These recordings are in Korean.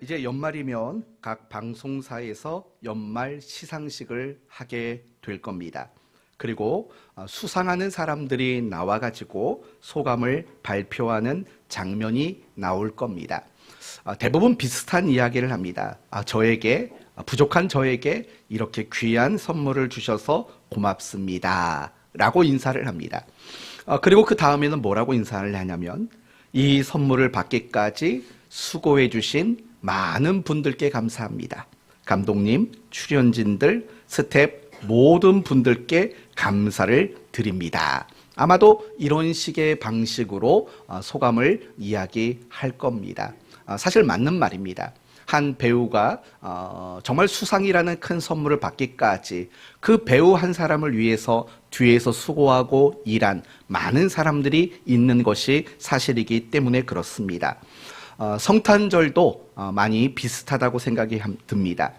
이제 연말이면 각 방송사에서 연말 시상식을 하게 될 겁니다. 그리고 수상하는 사람들이 나와가지고 소감을 발표하는 장면이 나올 겁니다. 대부분 비슷한 이야기를 합니다. 부족한 저에게 이렇게 귀한 선물을 주셔서 고맙습니다. 라고 인사를 합니다. 그리고 그 다음에는 뭐라고 인사를 하냐면, 이 선물을 받기까지 수고해 주신 많은 분들께 감사합니다. 감독님, 출연진들, 스텝 모든 분들께 감사를 드립니다. 아마도 이런 식의 방식으로 소감을 이야기할 겁니다. 사실 맞는 말입니다. 한 배우가 정말 수상이라는 큰 선물을 받기까지 그 배우 한 사람을 위해서 뒤에서 수고하고 일한 많은 사람들이 있는 것이 사실이기 때문에 그렇습니다. 성탄절도 많이 비슷하다고 생각이 듭니다.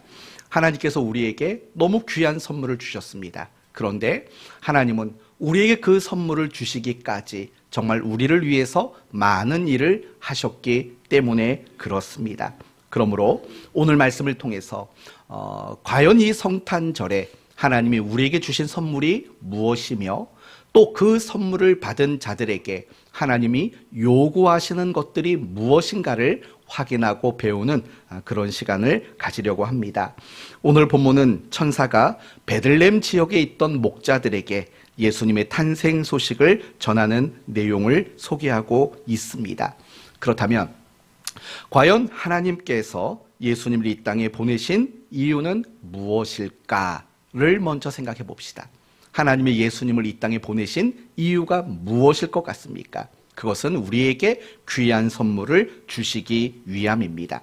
하나님께서 우리에게 너무 귀한 선물을 주셨습니다. 그런데 하나님은 우리에게 그 선물을 주시기까지 정말 우리를 위해서 많은 일을 하셨기 때문에 그렇습니다. 그러므로 오늘 말씀을 통해서 과연 이 성탄절에 하나님이 우리에게 주신 선물이 무엇이며 또 그 선물을 받은 자들에게 하나님이 요구하시는 것들이 무엇인가를 확인하고 배우는 그런 시간을 가지려고 합니다. 오늘 본문은 천사가 베들레헴 지역에 있던 목자들에게 예수님의 탄생 소식을 전하는 내용을 소개하고 있습니다. 그렇다면 과연 하나님께서 예수님을 이 땅에 보내신 이유는 무엇일까를 먼저 생각해 봅시다. 하나님의 예수님을 이 땅에 보내신 이유가 무엇일 것 같습니까? 그것은 우리에게 귀한 선물을 주시기 위함입니다.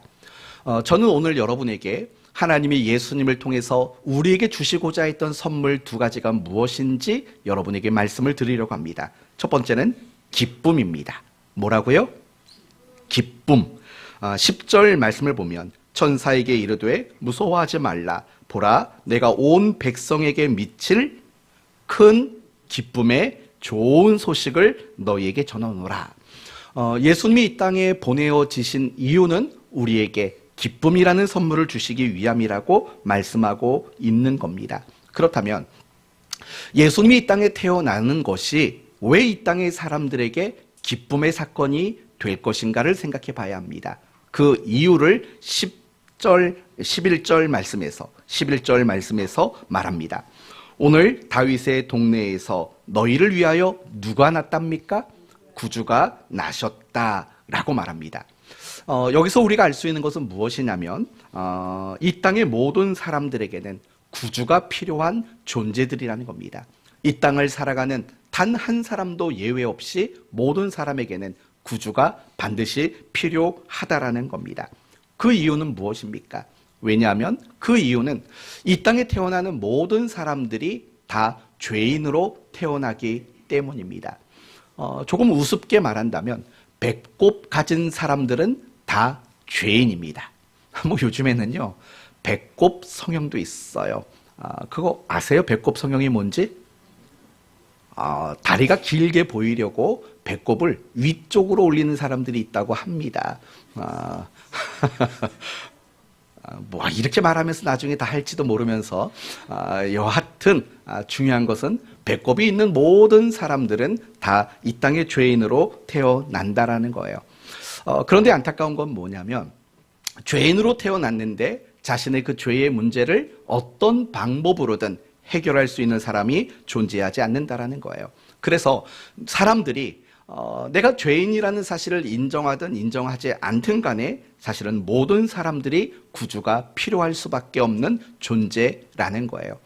저는 오늘 여러분에게 하나님이 예수님을 통해서 우리에게 주시고자 했던 선물 두 가지가 무엇인지 여러분에게 말씀을 드리려고 합니다. 첫 번째는 기쁨입니다. 뭐라고요? 기쁨. 10절 말씀을 보면 천사에게 이르되 무서워하지 말라. 보라, 내가 온 백성에게 미칠 큰 기쁨의 좋은 소식을 너희에게 전하노라. 예수님이 이 땅에 보내어지신 이유는 우리에게 기쁨이라는 선물을 주시기 위함이라고 말씀하고 있는 겁니다. 그렇다면 예수님이 이 땅에 태어나는 것이 왜 이 땅의 사람들에게 기쁨의 사건이 될 것인가를 생각해 봐야 합니다. 그 이유를 11절 말씀에서 말합니다. 오늘 다윗의 동네에서 너희를 위하여 누가 났답니까? 구주가 나셨다라고 말합니다. 여기서 우리가 알 수 있는 것은 무엇이냐면 이 땅의 모든 사람들에게는 구주가 필요한 존재들이라는 겁니다. 이 땅을 살아가는 단 한 사람도 예외 없이 모든 사람에게는 구주가 반드시 필요하다라는 겁니다. 그 이유는 무엇입니까? 왜냐하면 그 이유는 이 땅에 태어나는 모든 사람들이 다 죄인으로 태어나기 때문입니다. 조금 우습게 말한다면 배꼽 가진 사람들은 다 죄인입니다. 뭐 요즘에는요 배꼽 성형도 있어요. 그거 아세요? 배꼽 성형이 뭔지? 다리가 길게 보이려고 배꼽을 위쪽으로 올리는 사람들이 있다고 합니다. 뭐 이렇게 말하면서 나중에 다 할지도 모르면서 여하튼 중요한 것은 배꼽이 있는 모든 사람들은 다 이 땅의 죄인으로 태어난다라는 거예요. 그런데 안타까운 건 뭐냐면 죄인으로 태어났는데 자신의 그 죄의 문제를 어떤 방법으로든 해결할 수 있는 사람이 존재하지 않는다라는 거예요. 그래서 사람들이 내가 죄인이라는 사실을 인정하든 인정하지 않든 간에 사실은 모든 사람들이 구주가 필요할 수밖에 없는 존재라는 거예요.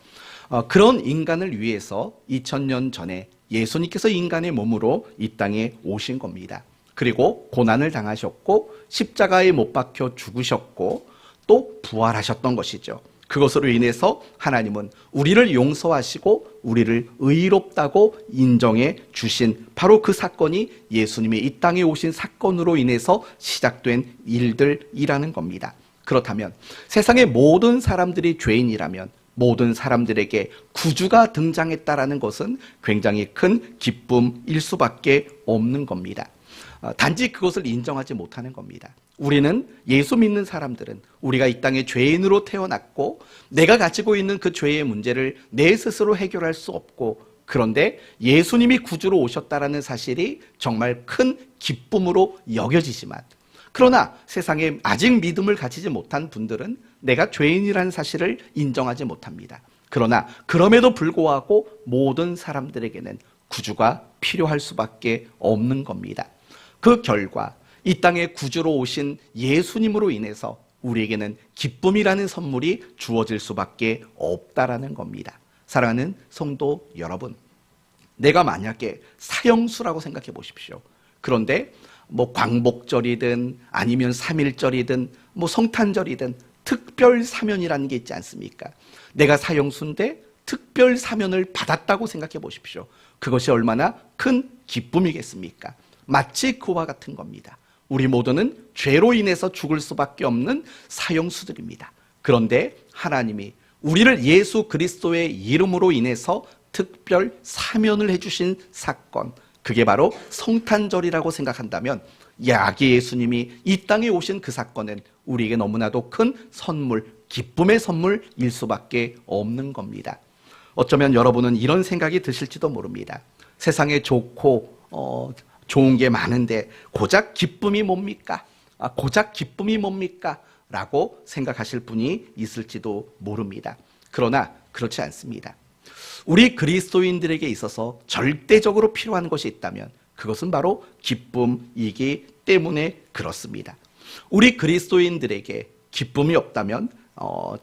그런 인간을 위해서 2000년 전에 예수님께서 인간의 몸으로 이 땅에 오신 겁니다. 그리고 고난을 당하셨고 십자가에 못 박혀 죽으셨고 또 부활하셨던 것이죠. 그것으로 인해서 하나님은 우리를 용서하시고 우리를 의롭다고 인정해 주신 바로 그 사건이 예수님이 이 땅에 오신 사건으로 인해서 시작된 일들이라는 겁니다. 그렇다면 세상의 모든 사람들이 죄인이라면 모든 사람들에게 구주가 등장했다라는 것은 굉장히 큰 기쁨일 수밖에 없는 겁니다. 단지 그것을 인정하지 못하는 겁니다. 우리는 예수 믿는 사람들은 우리가 이 땅에 죄인으로 태어났고 내가 가지고 있는 그 죄의 문제를 내 스스로 해결할 수 없고, 그런데 예수님이 구주로 오셨다라는 사실이 정말 큰 기쁨으로 여겨지지만, 그러나 세상에 아직 믿음을 가지지 못한 분들은 내가 죄인이라는 사실을 인정하지 못합니다. 그러나 그럼에도 불구하고 모든 사람들에게는 구주가 필요할 수밖에 없는 겁니다. 그 결과 이 땅에 구주로 오신 예수님으로 인해서 우리에게는 기쁨이라는 선물이 주어질 수밖에 없다라는 겁니다. 사랑하는 성도 여러분, 내가 만약에 사형수라고 생각해 보십시오. 그런데 광복절이든 아니면 3.1절이든 성탄절이든 특별 사면이라는 게 있지 않습니까? 내가 사형수인데 특별 사면을 받았다고 생각해 보십시오. 그것이 얼마나 큰 기쁨이겠습니까? 마치 그와 같은 겁니다. 우리 모두는 죄로 인해서 죽을 수밖에 없는 사형수들입니다. 그런데 하나님이 우리를 예수 그리스도의 이름으로 인해서 특별 사면을 해주신 사건, 그게 바로 성탄절이라고 생각한다면 아기 예수님이 이 땅에 오신 그 사건은 우리에게 너무나도 큰 선물, 기쁨의 선물일 수밖에 없는 겁니다. 어쩌면 여러분은 이런 생각이 드실지도 모릅니다. 세상에 좋고 좋은 게 많은데 고작 기쁨이 뭡니까? 고작 기쁨이 뭡니까? 라고 생각하실 분이 있을지도 모릅니다. 그러나 그렇지 않습니다. 우리 그리스도인들에게 있어서 절대적으로 필요한 것이 있다면 그것은 바로 기쁨이기 때문에 그렇습니다. 우리 그리스도인들에게 기쁨이 없다면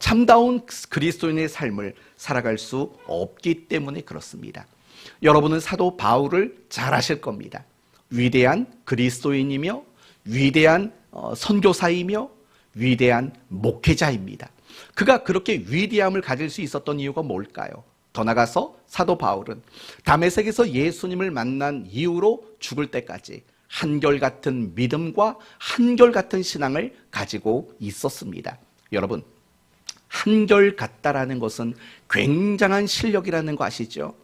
참다운 그리스도인의 삶을 살아갈 수 없기 때문에 그렇습니다. 여러분은 사도 바울을 잘 아실 겁니다. 위대한 그리스도인이며 위대한 선교사이며 위대한 목회자입니다. 그가 그렇게 위대함을 가질 수 있었던 이유가 뭘까요? 더 나가서 사도 바울은 다메섹에서 예수님을 만난 이후로 죽을 때까지 한결같은 믿음과 한결같은 신앙을 가지고 있었습니다. 여러분, 한결같다라는 것은 굉장한 실력이라는 거 아시죠?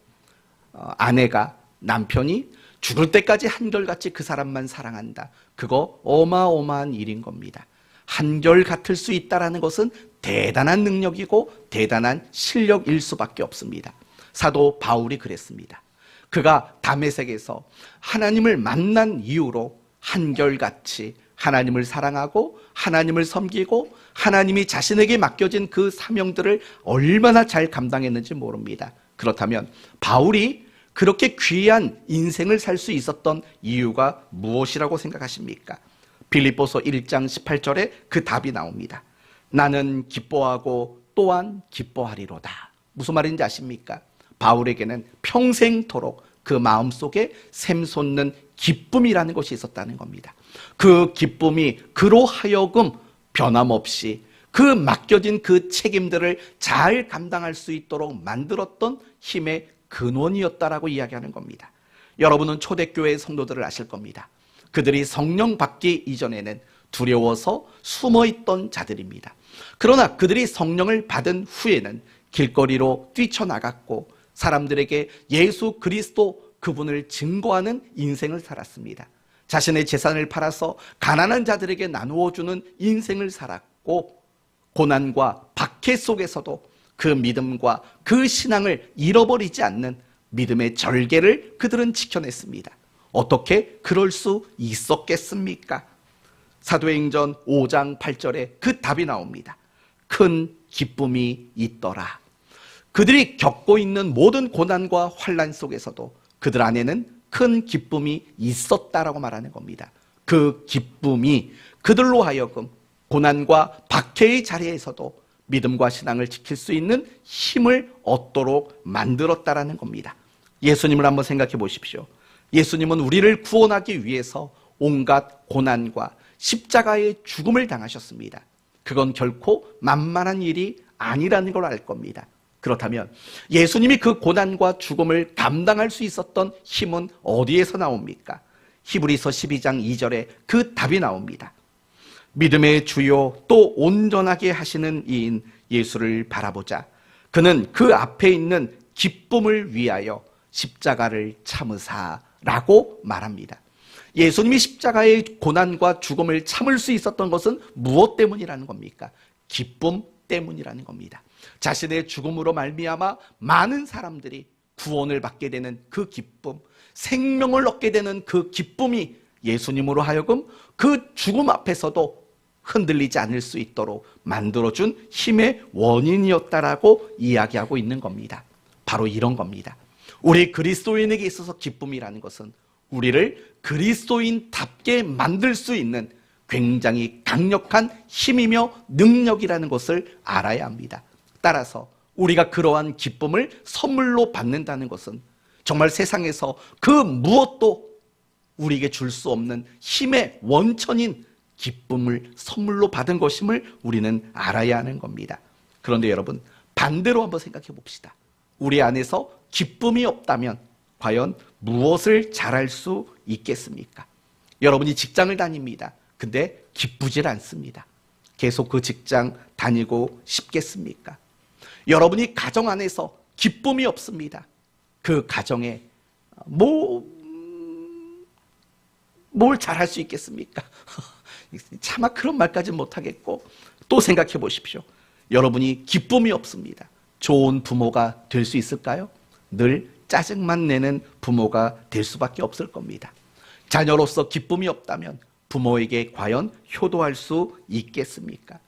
아내가, 남편이 죽을 때까지 한결같이 그 사람만 사랑한다. 그거 어마어마한 일인 겁니다. 한결같을 수 있다는 것은 대단한 능력이고 대단한 실력일 수밖에 없습니다. 사도 바울이 그랬습니다. 그가 다메섹에서 하나님을 만난 이후로 한결같이 하나님을 사랑하고 하나님을 섬기고 하나님이 자신에게 맡겨진 그 사명들을 얼마나 잘 감당했는지 모릅니다. 그렇다면 바울이 그렇게 귀한 인생을 살 수 있었던 이유가 무엇이라고 생각하십니까? 빌립보서 1장 18절에 그 답이 나옵니다. 나는 기뻐하고 또한 기뻐하리로다. 무슨 말인지 아십니까? 바울에게는 평생토록 그 마음속에 샘솟는 기쁨이라는 것이 있었다는 겁니다. 그 기쁨이 그로 하여금 변함없이 그 맡겨진 그 책임들을 잘 감당할 수 있도록 만들었던 힘의 근원이었다라고 이야기하는 겁니다. 여러분은 초대교회 성도들을 아실 겁니다. 그들이 성령 받기 이전에는 두려워서 숨어있던 자들입니다. 그러나 그들이 성령을 받은 후에는 길거리로 뛰쳐나갔고 사람들에게 예수 그리스도 그분을 증거하는 인생을 살았습니다. 자신의 재산을 팔아서 가난한 자들에게 나누어주는 인생을 살았고 고난과 박해 속에서도 그 믿음과 그 신앙을 잃어버리지 않는 믿음의 절개를 그들은 지켜냈습니다. 어떻게 그럴 수 있었겠습니까? 사도행전 5장 8절에 그 답이 나옵니다. 큰 기쁨이 있더라. 그들이 겪고 있는 모든 고난과 환난 속에서도 그들 안에는 큰 기쁨이 있었다라고 말하는 겁니다. 그 기쁨이 그들로 하여금 고난과 박해의 자리에서도 믿음과 신앙을 지킬 수 있는 힘을 얻도록 만들었다라는 겁니다. 예수님을 한번 생각해 보십시오. 예수님은 우리를 구원하기 위해서 온갖 고난과 십자가의 죽음을 당하셨습니다. 그건 결코 만만한 일이 아니라는 걸 알 겁니다. 그렇다면 예수님이 그 고난과 죽음을 감당할 수 있었던 힘은 어디에서 나옵니까? 히브리서 12장 2절에 그 답이 나옵니다. 믿음의 주요 또 온전하게 하시는 이인 예수를 바라보자. 그는 그 앞에 있는 기쁨을 위하여 십자가를 참으사라고 말합니다. 예수님이 십자가의 고난과 죽음을 참을 수 있었던 것은 무엇 때문이라는 겁니까? 기쁨 때문이라는 겁니다. 자신의 죽음으로 말미암아 많은 사람들이 구원을 받게 되는 그 기쁨, 생명을 얻게 되는 그 기쁨이 예수님으로 하여금 그 죽음 앞에서도 흔들리지 않을 수 있도록 만들어준 힘의 원인이었다라고 이야기하고 있는 겁니다. 바로 이런 겁니다. 우리 그리스도인에게 있어서 기쁨이라는 것은 우리를 그리스도인답게 만들 수 있는 굉장히 강력한 힘이며 능력이라는 것을 알아야 합니다. 따라서 우리가 그러한 기쁨을 선물로 받는다는 것은 정말 세상에서 그 무엇도 우리에게 줄 수 없는 힘의 원천인 기쁨을 선물로 받은 것임을 우리는 알아야 하는 겁니다. 그런데 여러분, 반대로 한번 생각해 봅시다. 우리 안에서 기쁨이 없다면 과연 무엇을 잘할 수 있겠습니까? 여러분이 직장을 다닙니다. 근데 기쁘질 않습니다. 계속 그 직장 다니고 싶겠습니까? 여러분이 가정 안에서 기쁨이 없습니다. 그 가정에 뭘 잘할 수 있겠습니까? 차마 그런 말까지는 못하겠고, 또 생각해 보십시오. 여러분이 기쁨이 없습니다. 좋은 부모가 될 수 있을까요? 늘 짜증만 내는 부모가 될 수밖에 없을 겁니다. 자녀로서 기쁨이 없다면 부모에게 과연 효도할 수 있겠습니까?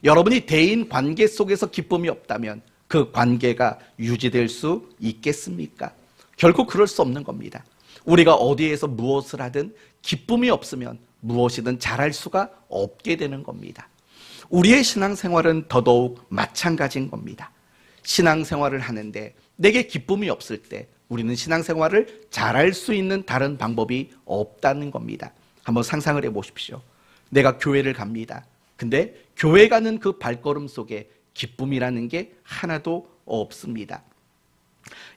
여러분이 대인 관계 속에서 기쁨이 없다면 그 관계가 유지될 수 있겠습니까? 결코 그럴 수 없는 겁니다. 우리가 어디에서 무엇을 하든 기쁨이 없으면 무엇이든 잘할 수가 없게 되는 겁니다. 우리의 신앙생활은 더더욱 마찬가지인 겁니다. 신앙생활을 하는데 내게 기쁨이 없을 때 우리는 신앙생활을 잘할 수 있는 다른 방법이 없다는 겁니다. 한번 상상을 해보십시오. 내가 교회를 갑니다. 근데 교회 가는 그 발걸음 속에 기쁨이라는 게 하나도 없습니다.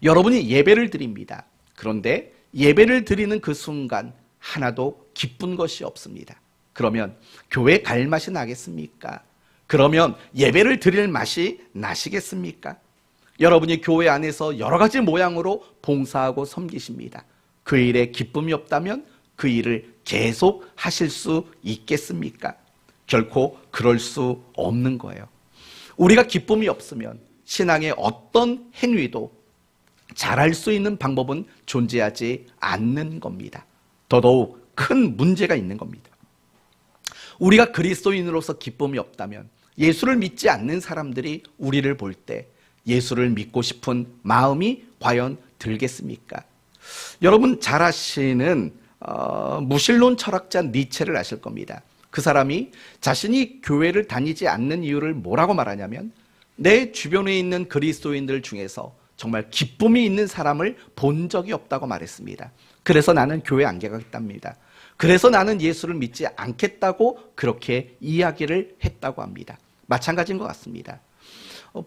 여러분이 예배를 드립니다. 그런데 예배를 드리는 그 순간 하나도 기쁜 것이 없습니다. 그러면 교회 갈 맛이 나겠습니까? 그러면 예배를 드릴 맛이 나시겠습니까? 여러분이 교회 안에서 여러 가지 모양으로 봉사하고 섬기십니다. 그 일에 기쁨이 없다면 그 일을 계속 하실 수 있겠습니까? 결코 그럴 수 없는 거예요. 우리가 기쁨이 없으면 신앙의 어떤 행위도 잘할 수 있는 방법은 존재하지 않는 겁니다. 더더욱 큰 문제가 있는 겁니다. 우리가 그리스도인으로서 기쁨이 없다면 예수를 믿지 않는 사람들이 우리를 볼 때 예수를 믿고 싶은 마음이 과연 들겠습니까? 여러분 잘 아시는 무신론 철학자 니체를 아실 겁니다. 그 사람이 자신이 교회를 다니지 않는 이유를 뭐라고 말하냐면, 내 주변에 있는 그리스도인들 중에서 정말 기쁨이 있는 사람을 본 적이 없다고 말했습니다. 그래서 나는 교회 안 가겠답니다. 그래서 나는 예수를 믿지 않겠다고 그렇게 이야기를 했다고 합니다. 마찬가지인 것 같습니다.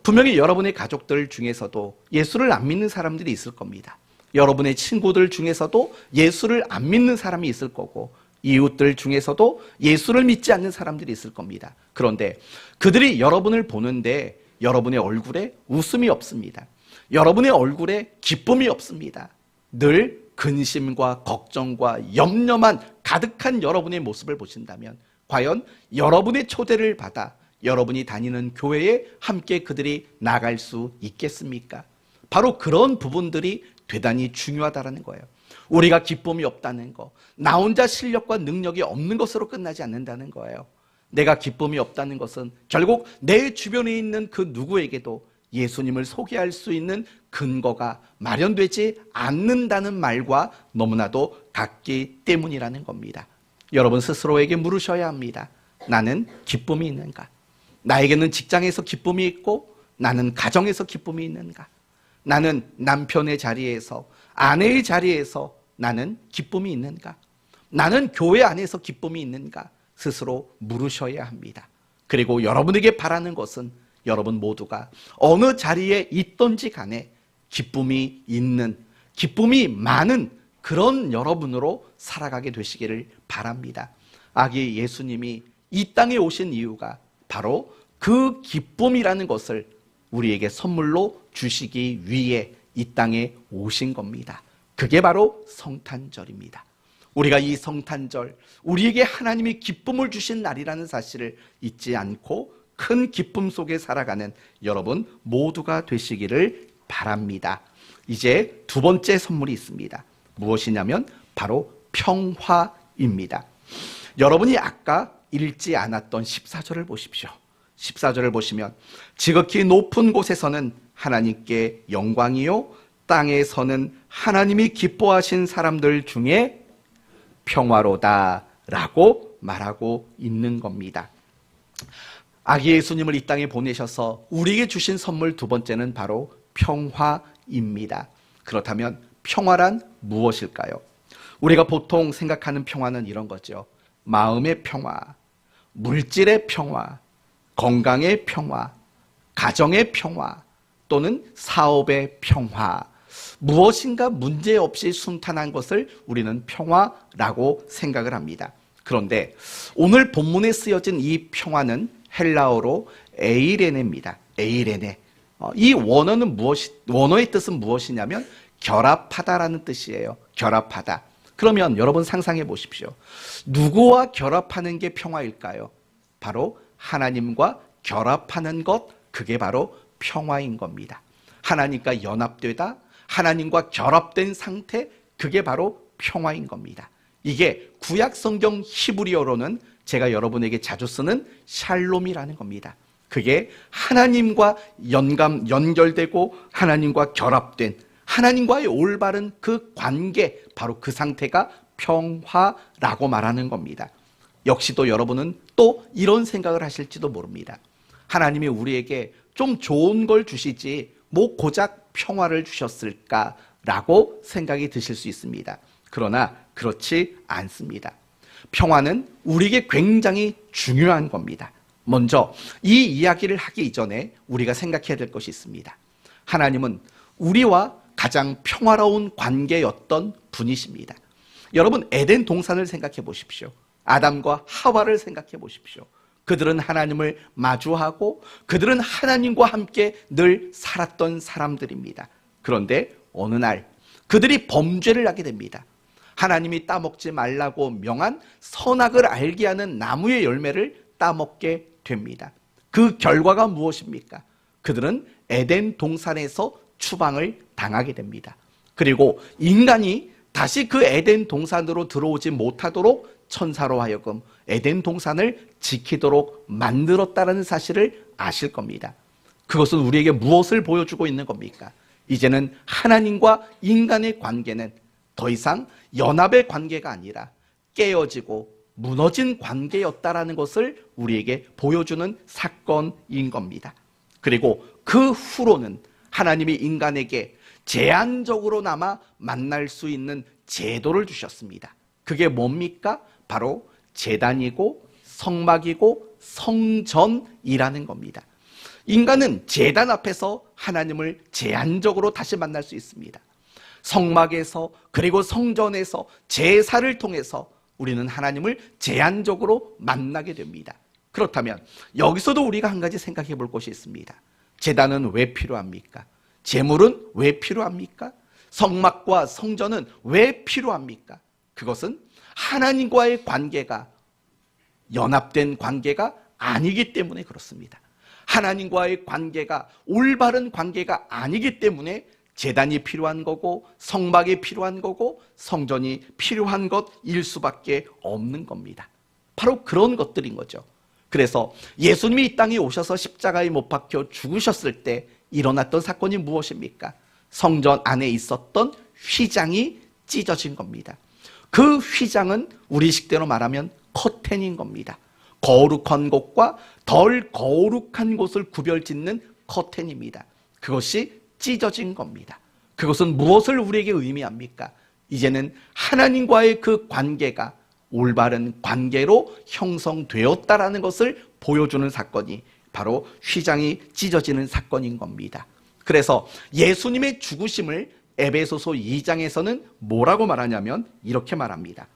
분명히 여러분의 가족들 중에서도 예수를 안 믿는 사람들이 있을 겁니다. 여러분의 친구들 중에서도 예수를 안 믿는 사람이 있을 거고, 이웃들 중에서도 예수를 믿지 않는 사람들이 있을 겁니다. 그런데 그들이 여러분을 보는데 여러분의 얼굴에 웃음이 없습니다. 여러분의 얼굴에 기쁨이 없습니다. 늘 근심과 걱정과 염려만 가득한 여러분의 모습을 보신다면 과연 여러분의 초대를 받아 여러분이 다니는 교회에 함께 그들이 나갈 수 있겠습니까? 바로 그런 부분들이 대단히 중요하다는 거예요. 우리가 기쁨이 없다는 거, 나 혼자 실력과 능력이 없는 것으로 끝나지 않는다는 거예요. 내가 기쁨이 없다는 것은 결국 내 주변에 있는 그 누구에게도 예수님을 소개할 수 있는 근거가 마련되지 않는다는 말과 너무나도 같기 때문이라는 겁니다. 여러분 스스로에게 물으셔야 합니다. 나는 기쁨이 있는가? 나에게는 직장에서 기쁨이 있고 나는 가정에서 기쁨이 있는가? 나는 남편의 자리에서, 아내의 자리에서 나는 기쁨이 있는가? 나는 교회 안에서 기쁨이 있는가? 스스로 물으셔야 합니다. 그리고 여러분에게 바라는 것은 여러분 모두가 어느 자리에 있던지 간에 기쁨이 있는, 기쁨이 많은 그런 여러분으로 살아가게 되시기를 바랍니다. 아기 예수님이 이 땅에 오신 이유가 바로 그 기쁨이라는 것을 우리에게 선물로 주시기 위해 이 땅에 오신 겁니다. 그게 바로 성탄절입니다. 우리가 이 성탄절, 우리에게 하나님이 기쁨을 주신 날이라는 사실을 잊지 않고 큰 기쁨 속에 살아가는 여러분 모두가 되시기를 바랍니다. 이제 두 번째 선물이 있습니다. 무엇이냐면 바로 평화입니다. 여러분이 아까 읽지 않았던 14절을 보십시오. 14절을 보시면 지극히 높은 곳에서는 하나님께 영광이요 땅에서는 하나님이 기뻐하신 사람들 중에 평화로다 라고 말하고 있는 겁니다. 아기 예수님을 이 땅에 보내셔서 우리에게 주신 선물 두 번째는 바로 평화입니다. 그렇다면 평화란 무엇일까요? 우리가 보통 생각하는 평화는 이런 거죠. 마음의 평화, 물질의 평화, 건강의 평화, 가정의 평화, 또는 사업의 평화, 무엇인가 문제없이 순탄한 것을 우리는 평화라고 생각을 합니다. 그런데 오늘 본문에 쓰여진 이 평화는 헬라어로 에이레네입니다. 에이레네. 이 원어의 뜻은 무엇이냐면 결합하다라는 뜻이에요. 결합하다. 그러면 여러분 상상해 보십시오. 누구와 결합하는 게 평화일까요? 바로 하나님과 결합하는 것, 그게 바로 평화인 겁니다. 하나님과 연합되다, 하나님과 결합된 상태, 그게 바로 평화인 겁니다. 이게 구약 성경 히브리어로는 제가 여러분에게 자주 쓰는 샬롬이라는 겁니다. 그게 하나님과 연결되고 하나님과 결합된 하나님과의 올바른 그 관계, 바로 그 상태가 평화라고 말하는 겁니다. 역시 또 여러분은 또 이런 생각을 하실지도 모릅니다. 하나님이 우리에게 좀 좋은 걸 주시지 뭐 고작 평화를 주셨을까라고 생각이 드실 수 있습니다. 그러나 그렇지 않습니다. 평화는 우리에게 굉장히 중요한 겁니다. 먼저 이 이야기를 하기 이전에 우리가 생각해야 될 것이 있습니다. 하나님은 우리와 가장 평화로운 관계였던 분이십니다. 여러분 에덴 동산을 생각해 보십시오. 아담과 하와를 생각해 보십시오. 그들은 하나님을 마주하고 그들은 하나님과 함께 늘 살았던 사람들입니다. 그런데 어느 날 그들이 범죄를 하게 됩니다. 하나님이 따먹지 말라고 명한 선악을 알게 하는 나무의 열매를 따먹게 됩니다. 그 결과가 무엇입니까? 그들은 에덴 동산에서 추방을 당하게 됩니다. 그리고 인간이 다시 그 에덴 동산으로 들어오지 못하도록 천사로 하여금 에덴 동산을 지키도록 만들었다는 사실을 아실 겁니다. 그것은 우리에게 무엇을 보여주고 있는 겁니까? 이제는 하나님과 인간의 관계는 더 이상 연합의 관계가 아니라 깨어지고 무너진 관계였다라는 것을 우리에게 보여주는 사건인 겁니다. 그리고 그 후로는 하나님이 인간에게 제한적으로나마 만날 수 있는 제도를 주셨습니다. 그게 뭡니까? 바로 제단이고 성막이고 성전이라는 겁니다. 인간은 제단 앞에서 하나님을 제한적으로 다시 만날 수 있습니다. 성막에서 그리고 성전에서 제사를 통해서 우리는 하나님을 제한적으로 만나게 됩니다. 그렇다면 여기서도 우리가 한 가지 생각해 볼 것이 있습니다. 제단은 왜 필요합니까? 제물은 왜 필요합니까? 성막과 성전은 왜 필요합니까? 그것은 하나님과의 관계가 연합된 관계가 아니기 때문에 그렇습니다. 하나님과의 관계가 올바른 관계가 아니기 때문에 제단이 필요한 거고 성막이 필요한 거고 성전이 필요한 것일 수밖에 없는 겁니다. 바로 그런 것들인 거죠. 그래서 예수님이 이 땅에 오셔서 십자가에 못 박혀 죽으셨을 때 일어났던 사건이 무엇입니까? 성전 안에 있었던 휘장이 찢어진 겁니다. 그 휘장은 우리 식대로 말하면 커튼인 겁니다. 거룩한 곳과 덜 거룩한 곳을 구별짓는 커튼입니다. 그것이 찢어진 겁니다. 그것은 무엇을 우리에게 의미합니까? 이제는 하나님과의 그 관계가 올바른 관계로 형성되었다라는 것을 보여주는 사건이 바로 휘장이 찢어지는 사건인 겁니다. 그래서 예수님의 죽으심을 에베소서 2장에서는 뭐라고 말하냐면 이렇게 말합니다.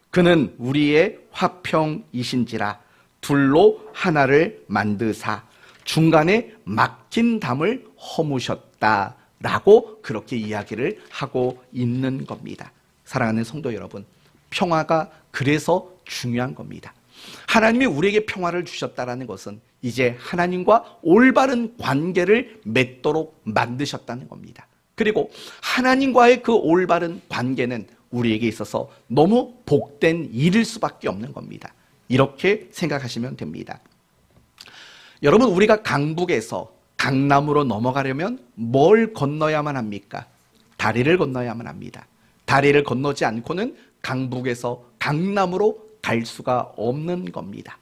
그는 우리의 화평이신지라 둘로 하나를 만드사 중간에 막힌 담을 허무셨다라고 그렇게 이야기를 하고 있는 겁니다. 사랑하는 성도 여러분, 평화가 그래서 중요한 겁니다. 하나님이 우리에게 평화를 주셨다는 것은 이제 하나님과 올바른 관계를 맺도록 만드셨다는 겁니다. 그리고 하나님과의 그 올바른 관계는 우리에게 있어서 너무 복된 일일 수밖에 없는 겁니다. 이렇게 생각하시면 됩니다. 여러분, 우리가 강북에서 강남으로 넘어가려면 뭘 건너야만 합니까? 다리를 건너야만 합니다. 다리를 건너지 않고는 강북에서 강남으로 갈 수가 없는 겁니다.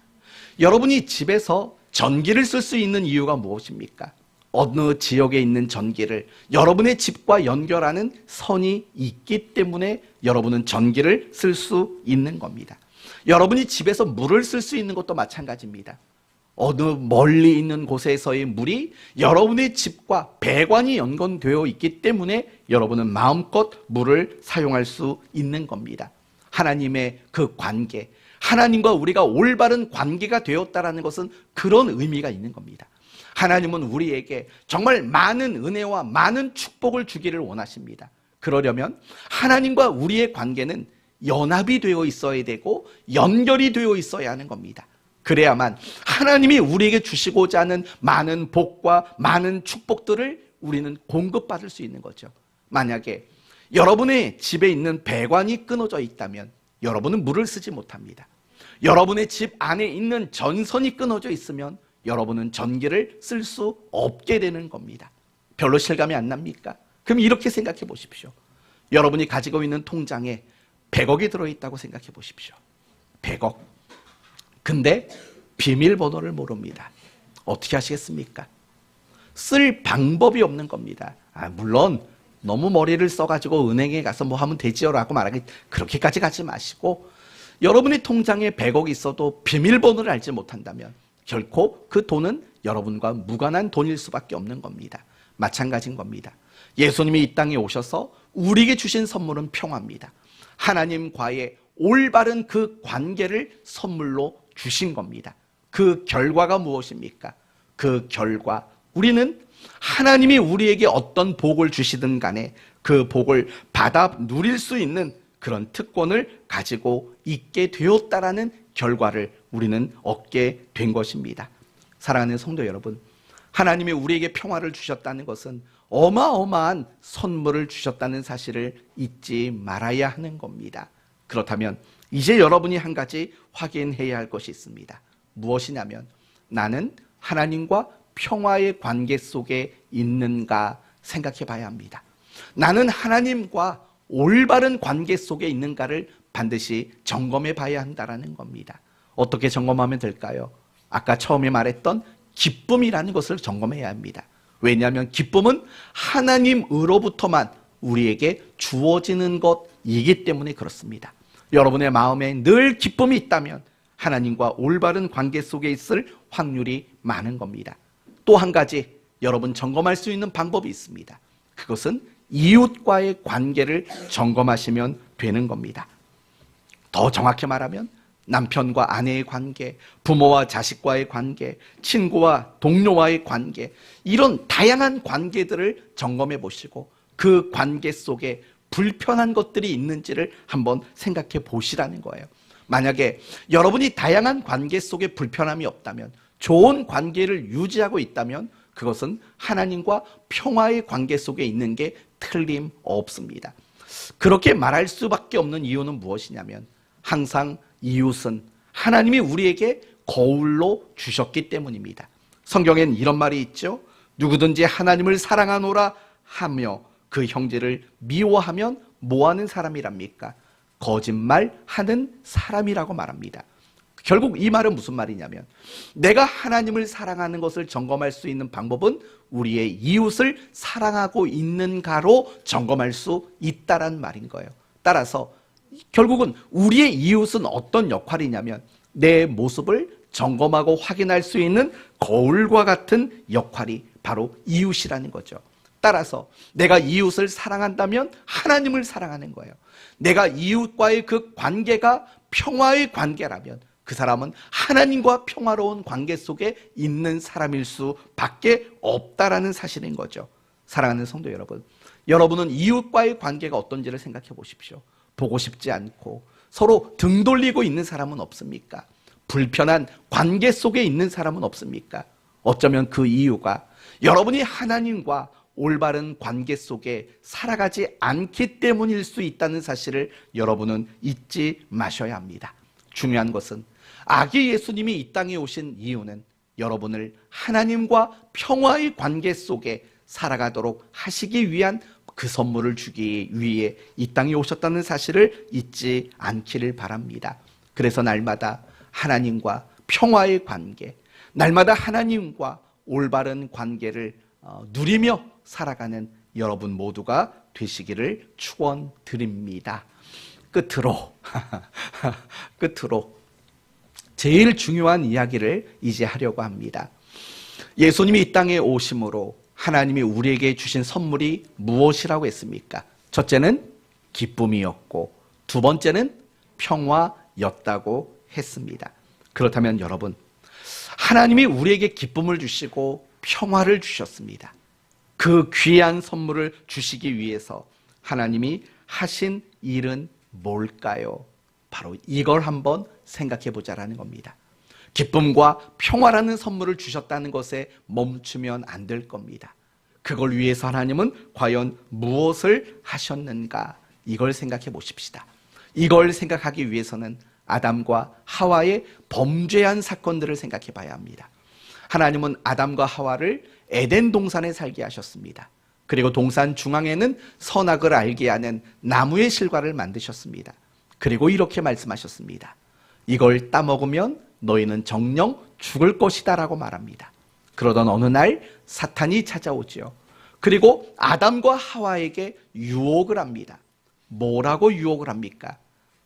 여러분이 집에서 전기를 쓸 수 있는 이유가 무엇입니까? 어느 지역에 있는 전기를 여러분의 집과 연결하는 선이 있기 때문에 여러분은 전기를 쓸 수 있는 겁니다. 여러분이 집에서 물을 쓸 수 있는 것도 마찬가지입니다. 어느 멀리 있는 곳에서의 물이 여러분의 집과 배관이 연관되어 있기 때문에 여러분은 마음껏 물을 사용할 수 있는 겁니다. 하나님의 그 관계, 하나님과 우리가 올바른 관계가 되었다는 것은 그런 의미가 있는 겁니다. 하나님은 우리에게 정말 많은 은혜와 많은 축복을 주기를 원하십니다. 그러려면 하나님과 우리의 관계는 연합이 되어 있어야 되고 연결이 되어 있어야 하는 겁니다. 그래야만 하나님이 우리에게 주시고자 하는 많은 복과 많은 축복들을 우리는 공급받을 수 있는 거죠. 만약에 여러분의 집에 있는 배관이 끊어져 있다면 여러분은 물을 쓰지 못합니다. 여러분의 집 안에 있는 전선이 끊어져 있으면 여러분은 전기를 쓸 수 없게 되는 겁니다. 별로 실감이 안 납니까? 그럼 이렇게 생각해 보십시오. 여러분이 가지고 있는 통장에 100억이 들어있다고 생각해 보십시오. 100억. 근데 비밀번호를 모릅니다. 어떻게 하시겠습니까? 쓸 방법이 없는 겁니다. 물론 너무 머리를 써가지고 은행에 가서 뭐 하면 되지요 라고 말하기, 그렇게까지 가지 마시고, 여러분의 통장에 100억이 있어도 비밀번호를 알지 못한다면 결코 그 돈은 여러분과 무관한 돈일 수밖에 없는 겁니다. 마찬가지인 겁니다. 예수님이 이 땅에 오셔서 우리에게 주신 선물은 평화입니다. 하나님과의 올바른 그 관계를 선물로 주신 겁니다. 그 결과가 무엇입니까? 그 결과, 우리는 하나님이 우리에게 어떤 복을 주시든 간에 그 복을 받아 누릴 수 있는 그런 특권을 가지고 있게 되었다라는 결과를 우리는 얻게 된 것입니다. 사랑하는 성도 여러분, 하나님이 우리에게 평화를 주셨다는 것은 어마어마한 선물을 주셨다는 사실을 잊지 말아야 하는 겁니다. 그렇다면 이제 여러분이 한 가지 확인해야 할 것이 있습니다. 무엇이냐면, 나는 하나님과 평화의 관계 속에 있는가 생각해 봐야 합니다. 나는 하나님과 올바른 관계 속에 있는가를 반드시 점검해 봐야 한다는 겁니다. 어떻게 점검하면 될까요? 아까 처음에 말했던 기쁨이라는 것을 점검해야 합니다. 왜냐하면 기쁨은 하나님으로부터만 우리에게 주어지는 것이기 때문에 그렇습니다. 여러분의 마음에 늘 기쁨이 있다면 하나님과 올바른 관계 속에 있을 확률이 많은 겁니다. 또 한 가지 여러분 점검할 수 있는 방법이 있습니다. 그것은 이웃과의 관계를 점검하시면 되는 겁니다. 더 정확히 말하면 남편과 아내의 관계, 부모와 자식과의 관계, 친구와 동료와의 관계, 이런 다양한 관계들을 점검해 보시고 그 관계 속에 불편한 것들이 있는지를 한번 생각해 보시라는 거예요. 만약에 여러분이 다양한 관계 속에 불편함이 없다면, 좋은 관계를 유지하고 있다면 그것은 하나님과 평화의 관계 속에 있는 게 틀림없습니다. 그렇게 말할 수밖에 없는 이유는 무엇이냐면, 항상 이웃은 하나님이 우리에게 거울로 주셨기 때문입니다. 성경엔 이런 말이 있죠. 누구든지 하나님을 사랑하노라 하며 그 형제를 미워하면 뭐하는 사람이랍니까? 거짓말하는 사람이라고 말합니다. 결국 이 말은 무슨 말이냐면, 내가 하나님을 사랑하는 것을 점검할 수 있는 방법은 우리의 이웃을 사랑하고 있는가로 점검할 수 있다란 말인 거예요. 따라서 결국은 우리의 이웃은 어떤 역할이냐면, 내 모습을 점검하고 확인할 수 있는 거울과 같은 역할이 바로 이웃이라는 거죠. 따라서 내가 이웃을 사랑한다면 하나님을 사랑하는 거예요. 내가 이웃과의 그 관계가 평화의 관계라면 그 사람은 하나님과 평화로운 관계 속에 있는 사람일 수밖에 없다라는 사실인 거죠. 사랑하는 성도 여러분, 여러분은 이웃과의 관계가 어떤지를 생각해 보십시오. 보고 싶지 않고 서로 등 돌리고 있는 사람은 없습니까? 불편한 관계 속에 있는 사람은 없습니까? 어쩌면 그 이유가 여러분이 하나님과 올바른 관계 속에 살아가지 않기 때문일 수 있다는 사실을 여러분은 잊지 마셔야 합니다. 중요한 것은 아기 예수님이 이 땅에 오신 이유는 여러분을 하나님과 평화의 관계 속에 살아가도록 하시기 위한 그 선물을 주기 위해 이 땅에 오셨다는 사실을 잊지 않기를 바랍니다. 그래서 날마다 하나님과 평화의 관계, 날마다 하나님과 올바른 관계를 누리며 살아가는 여러분 모두가 되시기를 축원드립니다. 끝으로 제일 중요한 이야기를 이제 하려고 합니다. 예수님이 이 땅에 오심으로 하나님이 우리에게 주신 선물이 무엇이라고 했습니까? 첫째는 기쁨이었고 두 번째는 평화였다고 했습니다. 그렇다면 여러분, 하나님이 우리에게 기쁨을 주시고 평화를 주셨습니다. 그 귀한 선물을 주시기 위해서 하나님이 하신 일은 뭘까요? 바로 이걸 한번 생각해 보자라는 겁니다. 기쁨과 평화라는 선물을 주셨다는 것에 멈추면 안 될 겁니다. 그걸 위해서 하나님은 과연 무엇을 하셨는가? 이걸 생각해 보십시다. 이걸 생각하기 위해서는 아담과 하와의 범죄한 사건들을 생각해 봐야 합니다. 하나님은 아담과 하와를 에덴 동산에 살게 하셨습니다. 그리고 동산 중앙에는 선악을 알게 하는 나무의 실과를 만드셨습니다. 그리고 이렇게 말씀하셨습니다. 이걸 따먹으면 너희는 정녕 죽을 것이다 라고 말합니다. 그러던 어느 날 사탄이 찾아오죠. 그리고 아담과 하와에게 유혹을 합니다. 뭐라고 유혹을 합니까?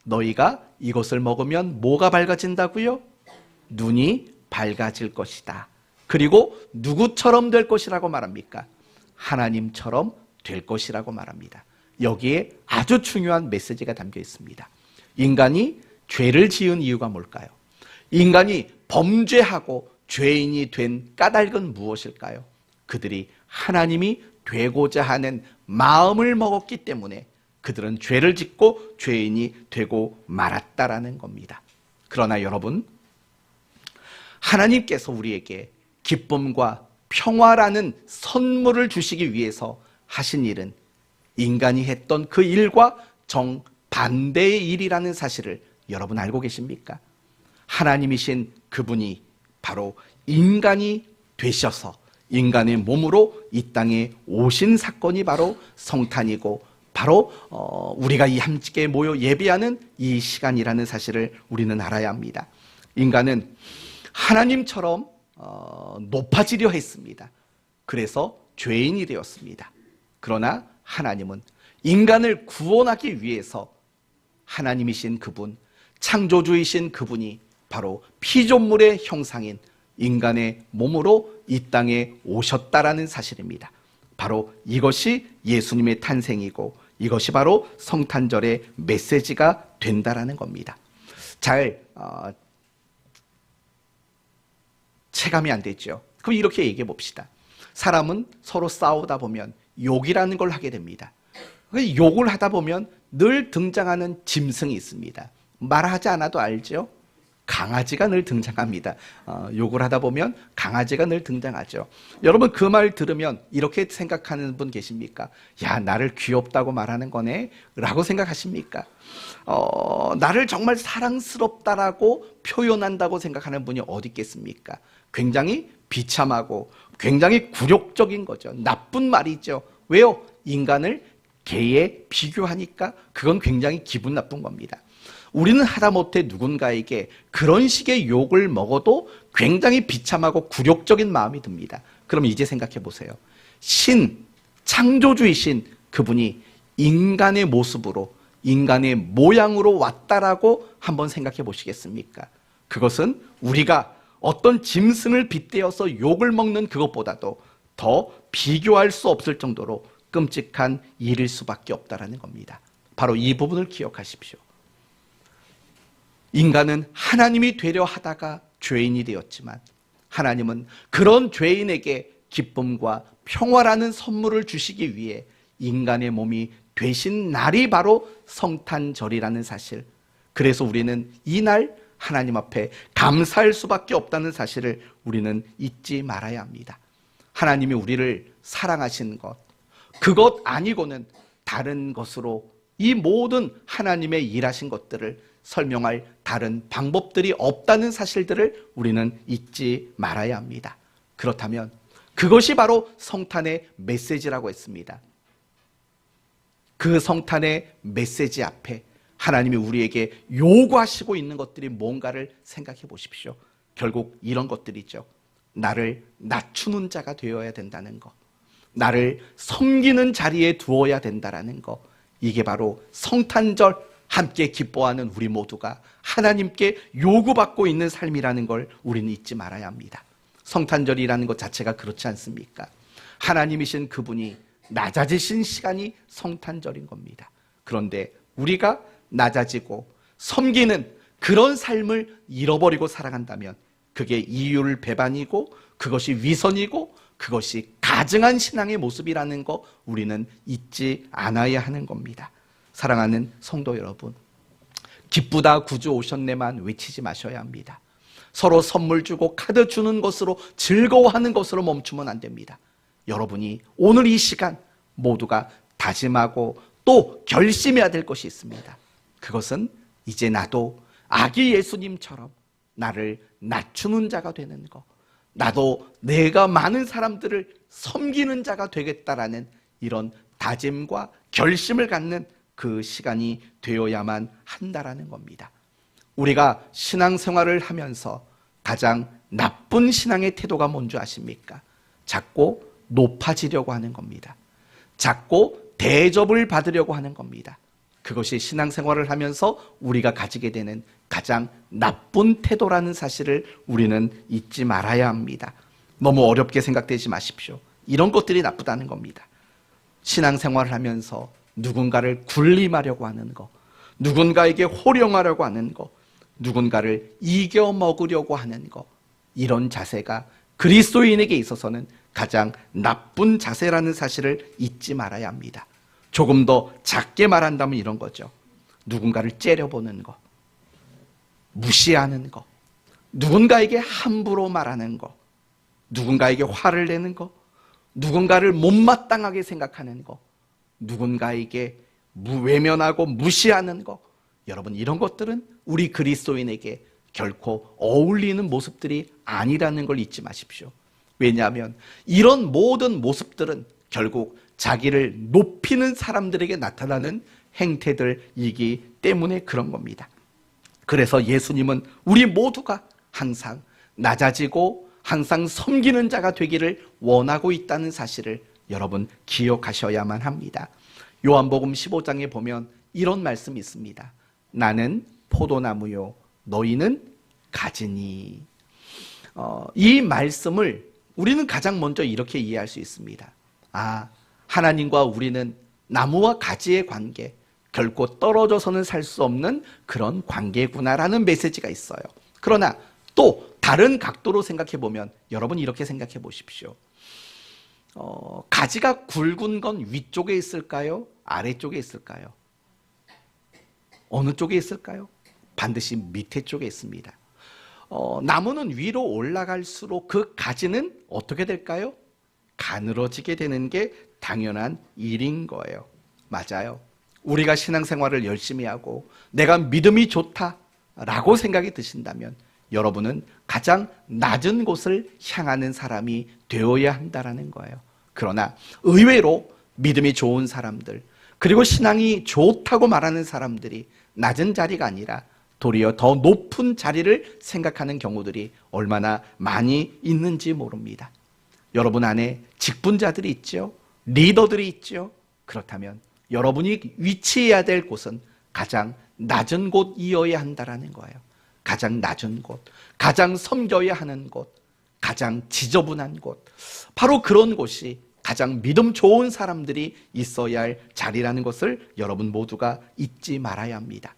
너희가 이것을 먹으면 뭐가 밝아진다고요? 눈이 밝아질 것이다. 그리고 누구처럼 될 것이라고 말합니까? 하나님처럼 될 것이라고 말합니다. 여기에 아주 중요한 메시지가 담겨 있습니다. 인간이 죄를 지은 이유가 뭘까요? 인간이 범죄하고 죄인이 된 까닭은 무엇일까요? 그들이 하나님이 되고자 하는 마음을 먹었기 때문에 그들은 죄를 짓고 죄인이 되고 말았다라는 겁니다. 그러나 여러분, 하나님께서 우리에게 기쁨과 평화라는 선물을 주시기 위해서 하신 일은 인간이 했던 그 일과 정반대의 일이라는 사실을 여러분 알고 계십니까? 하나님이신 그분이 바로 인간이 되셔서 인간의 몸으로 이 땅에 오신 사건이 바로 성탄이고 바로 우리가 이 함께 모여 예배하는 이 시간이라는 사실을 우리는 알아야 합니다. 인간은 하나님처럼 높아지려 했습니다. 그래서 죄인이 되었습니다. 그러나 하나님은 인간을 구원하기 위해서 하나님이신 그분, 창조주이신 그분이 바로 피조물의 형상인 인간의 몸으로 이 땅에 오셨다라는 사실입니다. 바로 이것이 예수님의 탄생이고 이것이 바로 성탄절의 메시지가 된다라는 겁니다. 잘 체감이 안 되죠. 그럼 이렇게 얘기해 봅시다. 사람은 서로 싸우다 보면 욕이라는 걸 하게 됩니다. 욕을 하다 보면 늘 등장하는 짐승이 있습니다. 말하지 않아도 알죠? 강아지가 늘 등장합니다. 욕을 하다 보면 강아지가 늘 등장하죠. 여러분 그 말 들으면 이렇게 생각하는 분 계십니까? 야, 나를 귀엽다고 말하는 거네? 라고 생각하십니까? 나를 정말 사랑스럽다라고 표현한다고 생각하는 분이 어디 있겠습니까? 굉장히 비참하고 굉장히 굴욕적인 거죠. 나쁜 말이죠. 왜요? 인간을 개에 비교하니까 그건 굉장히 기분 나쁜 겁니다. 우리는 하다못해 누군가에게 그런 식의 욕을 먹어도 굉장히 비참하고 굴욕적인 마음이 듭니다. 그럼 이제 생각해 보세요. 창조주이신 그분이 인간의 모습으로, 인간의 모양으로 왔다라고 한번 생각해 보시겠습니까? 그것은 우리가 어떤 짐승을 빗대어서 욕을 먹는 그것보다도 더 비교할 수 없을 정도로 끔찍한 일일 수밖에 없다라는 겁니다. 바로 이 부분을 기억하십시오. 인간은 하나님이 되려 하다가 죄인이 되었지만 하나님은 그런 죄인에게 기쁨과 평화라는 선물을 주시기 위해 인간의 몸이 되신 날이 바로 성탄절이라는 사실, 그래서 우리는 이날 하나님 앞에 감사할 수밖에 없다는 사실을 우리는 잊지 말아야 합니다. 하나님이 우리를 사랑하신 것, 그것 아니고는 다른 것으로 이 모든 하나님의 일하신 것들을 설명할 다른 방법들이 없다는 사실들을 우리는 잊지 말아야 합니다. 그렇다면 그것이 바로 성탄의 메시지라고 했습니다. 그 성탄의 메시지 앞에 하나님이 우리에게 요구하시고 있는 것들이 뭔가를 생각해 보십시오. 결국 이런 것들이죠. 나를 낮추는 자가 되어야 된다는 것, 나를 섬기는 자리에 두어야 된다는 것, 이게 바로 성탄절 함께 기뻐하는 우리 모두가 하나님께 요구받고 있는 삶이라는 걸 우리는 잊지 말아야 합니다. 성탄절이라는 것 자체가 그렇지 않습니까? 하나님이신 그분이 낮아지신 시간이 성탄절인 겁니다. 그런데 우리가 낮아지고 섬기는 그런 삶을 잃어버리고 살아간다면 그게 이율 배반이고 그것이 위선이고 그것이 가증한 신앙의 모습이라는 거 우리는 잊지 않아야 하는 겁니다. 사랑하는 성도 여러분, 기쁘다 구주 오셨네만 외치지 마셔야 합니다. 서로 선물 주고 카드 주는 것으로 즐거워하는 것으로 멈추면 안 됩니다. 여러분이 오늘 이 시간 모두가 다짐하고 또 결심해야 될 것이 있습니다. 그것은 이제 나도 아기 예수님처럼 나를 낮추는 자가 되는 것, 나도 내가 많은 사람들을 섬기는 자가 되겠다라는 이런 다짐과 결심을 갖는 그 시간이 되어야만 한다라는 겁니다. 우리가 신앙생활을 하면서 가장 나쁜 신앙의 태도가 뭔지 아십니까? 자꾸 높아지려고 하는 겁니다. 자꾸 대접을 받으려고 하는 겁니다. 그것이 신앙생활을 하면서 우리가 가지게 되는 가장 나쁜 태도라는 사실을 우리는 잊지 말아야 합니다. 너무 어렵게 생각되지 마십시오. 이런 것들이 나쁘다는 겁니다. 신앙생활을 하면서 누군가를 군림하려고 하는 것, 누군가에게 호령하려고 하는 것, 누군가를 이겨 먹으려고 하는 것, 이런 자세가 그리스도인에게 있어서는 가장 나쁜 자세라는 사실을 잊지 말아야 합니다. 조금 더 작게 말한다면 이런 거죠. 누군가를 째려보는 것, 무시하는 것, 누군가에게 함부로 말하는 것, 누군가에게 화를 내는 것, 누군가를 못마땅하게 생각하는 것, 누군가에게 외면하고 무시하는 것, 여러분 이런 것들은 우리 그리스도인에게 결코 어울리는 모습들이 아니라는 걸 잊지 마십시오. 왜냐하면 이런 모든 모습들은 결국 자기를 높이는 사람들에게 나타나는 행태들이기 때문에 그런 겁니다. 그래서 예수님은 우리 모두가 항상 낮아지고 항상 섬기는 자가 되기를 원하고 있다는 사실을 여러분 기억하셔야만 합니다. 요한복음 15장에 보면 이런 말씀이 있습니다. 나는 포도나무요 너희는 가지니. 이 말씀을 우리는 가장 먼저 이렇게 이해할 수 있습니다. 하나님과 우리는 나무와 가지의 관계, 결코 떨어져서는 살 수 없는 그런 관계구나라는 메시지가 있어요. 그러나 또 다른 각도로 생각해 보면 여러분 이렇게 생각해 보십시오. 가지가 굵은 건 위쪽에 있을까요? 아래쪽에 있을까요? 어느 쪽에 있을까요? 반드시 밑에 쪽에 있습니다. 나무는 위로 올라갈수록 그 가지는 어떻게 될까요? 가늘어지게 되는 게 당연한 일인 거예요. 맞아요. 우리가 신앙생활을 열심히 하고 내가 믿음이 좋다라고 생각이 드신다면 여러분은 가장 낮은 곳을 향하는 사람이 되어야 한다는 거예요. 그러나 의외로 믿음이 좋은 사람들, 그리고 신앙이 좋다고 말하는 사람들이 낮은 자리가 아니라 도리어 더 높은 자리를 생각하는 경우들이 얼마나 많이 있는지 모릅니다. 여러분 안에 직분자들이 있죠. 리더들이 있죠. 그렇다면 여러분이 위치해야 될 곳은 가장 낮은 곳이어야 한다는 거예요. 가장 낮은 곳, 가장 섬겨야 하는 곳, 가장 지저분한 곳, 바로 그런 곳이 가장 믿음 좋은 사람들이 있어야 할 자리라는 것을 여러분 모두가 잊지 말아야 합니다.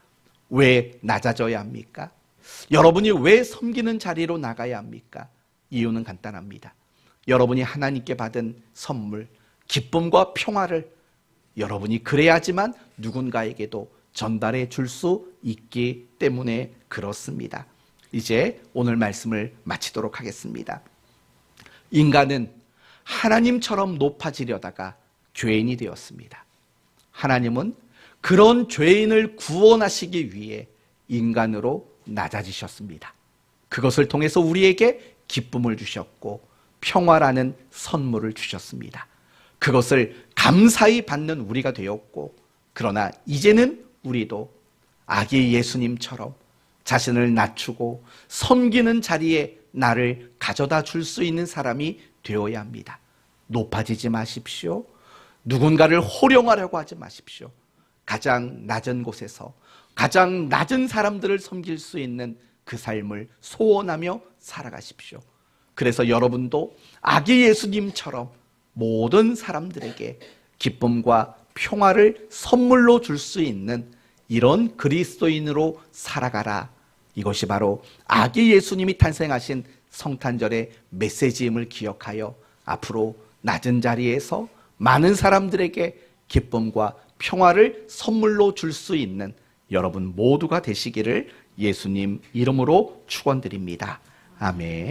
왜 낮아져야 합니까? 여러분이 왜 섬기는 자리로 나가야 합니까? 이유는 간단합니다. 여러분이 하나님께 받은 선물, 기쁨과 평화를 여러분이 그래야지만 누군가에게도 전달해 줄 수 있기 때문에 그렇습니다. 이제 오늘 말씀을 마치도록 하겠습니다. 인간은 하나님처럼 높아지려다가 죄인이 되었습니다. 하나님은 그런 죄인을 구원하시기 위해 인간으로 낮아지셨습니다. 그것을 통해서 우리에게 기쁨을 주셨고 평화라는 선물을 주셨습니다. 그것을 감사히 받는 우리가 되었고, 그러나 이제는 우리도 아기 예수님처럼 자신을 낮추고 섬기는 자리에 나를 가져다 줄 수 있는 사람이 되어야 합니다. 높아지지 마십시오. 누군가를 호령하려고 하지 마십시오. 가장 낮은 곳에서 가장 낮은 사람들을 섬길 수 있는 그 삶을 소원하며 살아가십시오. 그래서 여러분도 아기 예수님처럼 모든 사람들에게 기쁨과 평화를 선물로 줄 수 있는 이런 그리스도인으로 살아가라. 이것이 바로 아기 예수님이 탄생하신 성탄절의 메시지임을 기억하여 앞으로 낮은 자리에서 많은 사람들에게 기쁨과 평화를 선물로 줄 수 있는 여러분 모두가 되시기를 예수님 이름으로 축원드립니다. 아멘.